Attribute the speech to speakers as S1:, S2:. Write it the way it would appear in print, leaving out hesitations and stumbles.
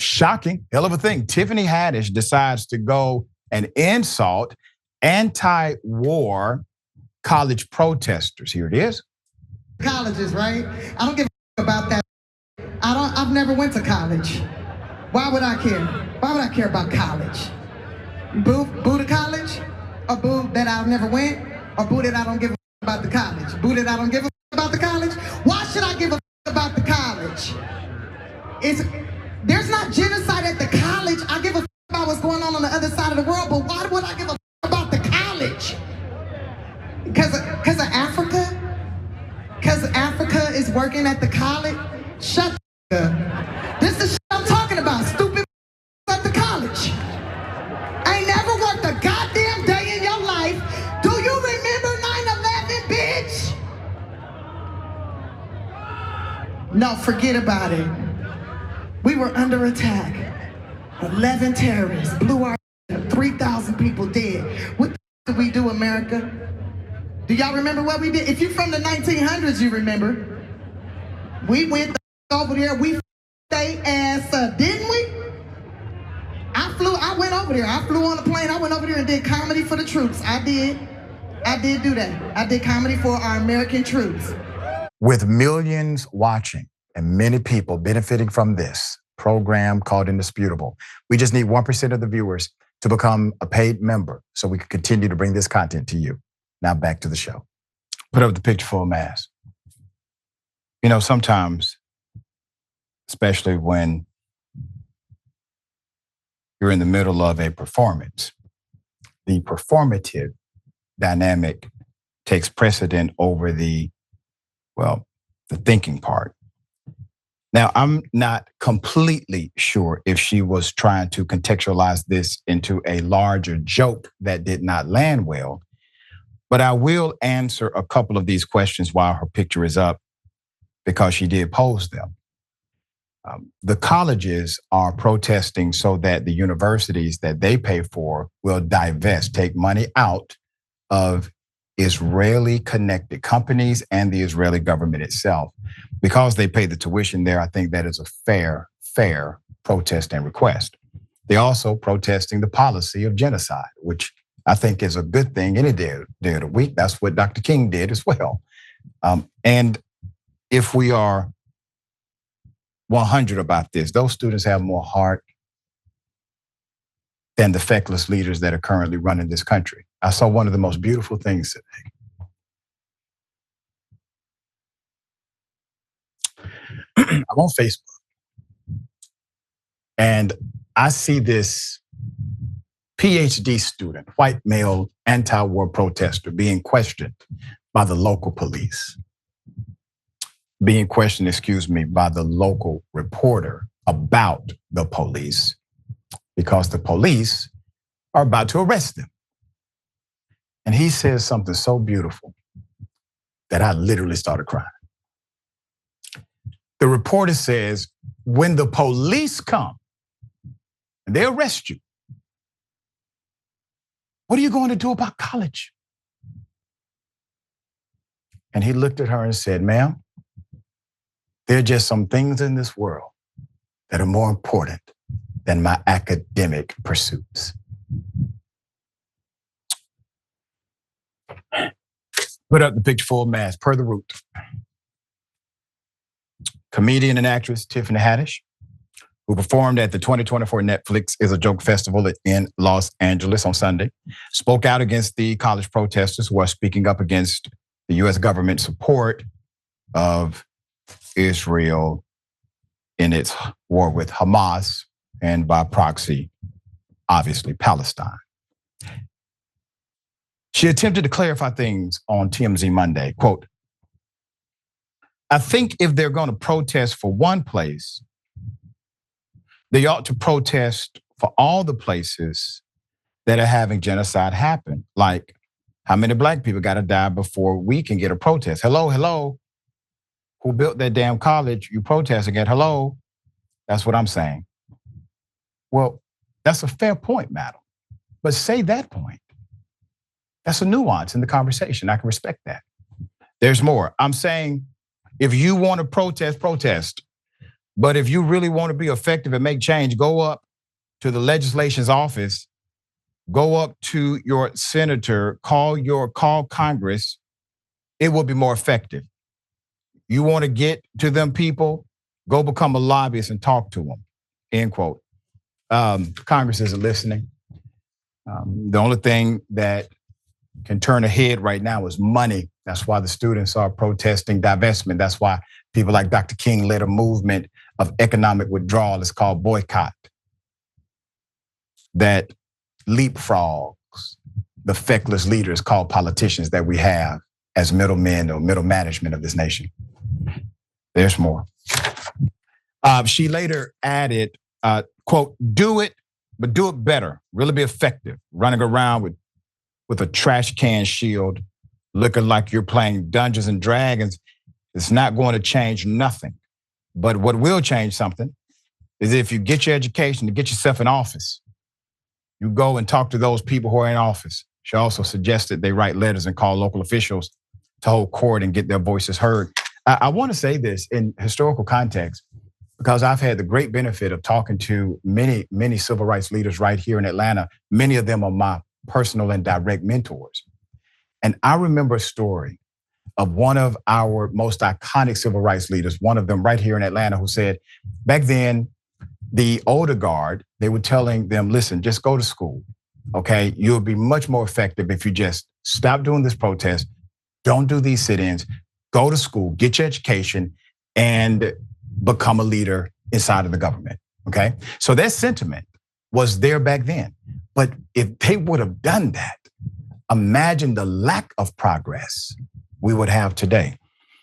S1: Shocking, hell of a thing. Tiffany Haddish decides to go and insult anti-war college protesters. Here it is.
S2: Colleges, right? I don't give a about that. I've never went to college. Why would I care? Why would I care about college? Boo to college? Or boo that I never went? Or boo that I don't give a about the college? Boo that I don't give a about the college? Why should I give a about the college? There's not genocide at the college. I give a about what's going on the other side of the world, but why would I give a about the college? Because of Africa? Because Africa is working at the college? Shut up. This is I'm talking about, stupid at the college. I ain't never worked a goddamn day in your life. Do you remember 9/11, bitch? No, forget about it. We were under attack. 11 terrorists blew our 3,000 people dead. What did we do, America? Do y'all remember what we did? If you're from the 1900s, you remember. We went over there, we they ass up, didn't we? I went over there. I flew on a plane. I went over there and did comedy for the troops. I did do that. I did comedy for our American troops.
S1: With millions watching and many people benefiting from this program called Indisputable, we just need 1% of the viewers to become a paid member so we can continue to bring this content to you. Now back to the show. Put up the picture for a mask. You know, sometimes, especially when you're in the middle of a performance, the performative dynamic takes precedent over the thinking part. Now, I'm not completely sure if she was trying to contextualize this into a larger joke that did not land well, but I will answer a couple of these questions while her picture is up because she did pose them. The colleges are protesting so that the universities that they pay for will divest, take money out of Israeli-connected companies and the Israeli government itself. Because they pay the tuition there, I think that is a fair protest and request. They're also protesting the policy of genocide, which I think is a good thing any day of the week. That's what Dr. King did as well. And if we are 100 about this, those students have more heart than the feckless leaders that are currently running this country. I saw one of the most beautiful things today. I'm on Facebook and I see this PhD student, white male anti-war protester being questioned by the local police. Being questioned, by the local reporter about the police because the police are about to arrest them. And he says something so beautiful that I literally started crying. The reporter says, when the police come and they arrest you, what are you going to do about college? And he looked at her and said, ma'am, there are just some things in this world that are more important than my academic pursuits. Put up the picture full mask, per the root. Comedian and actress Tiffany Haddish, who performed at the 2024 Netflix Is a Joke Festival in Los Angeles on Sunday, spoke out against the college protesters who are speaking up against the US government support of Israel in its war with Hamas and by proxy, obviously, Palestine. She attempted to clarify things on TMZ Monday. Quote, I think if they're going to protest for one place, they ought to protest for all the places that are having genocide happen. Like, how many black people got to die before we can get a protest? Hello. Who built that damn college you protesting at? Hello. That's what I'm saying. Well, that's a fair point, madam. But say that point. That's a nuance in the conversation. I can respect that. There's more. I'm saying if you want to protest, But if you really want to be effective and make change, go up to the legislation's office, go up to your senator, call Congress. It will be more effective. You want to get to them people, go become a lobbyist and talk to them, end quote. Congress isn't listening. The only thing that can turn a head right now is money. That's why the students are protesting divestment. That's why people like Dr. King led a movement of economic withdrawal. It's called boycott. That leapfrogs the feckless leaders called politicians that we have as middlemen or middle management of this nation. There's more. She later added, quote, do it, but do it better. Really be effective. Running around with a trash can shield, looking like you're playing Dungeons and Dragons, it's not going to change nothing. But what will change something is if you get your education to get yourself in office, you go and talk to those people who are in office. She also suggested they write letters and call local officials to hold court and get their voices heard. I want to say this in historical context because I've had the great benefit of talking to many, many civil rights leaders right here in Atlanta. Many of them are my personal and direct mentors. And I remember a story of one of our most iconic civil rights leaders, one of them right here in Atlanta, who said, back then, the older guard, they were telling them, listen, just go to school, okay? You'll be much more effective if you just stop doing this protest, don't do these sit-ins, go to school, get your education, and become a leader inside of the government, okay? So that sentiment was there back then. But if they would have done that, imagine the lack of progress we would have today.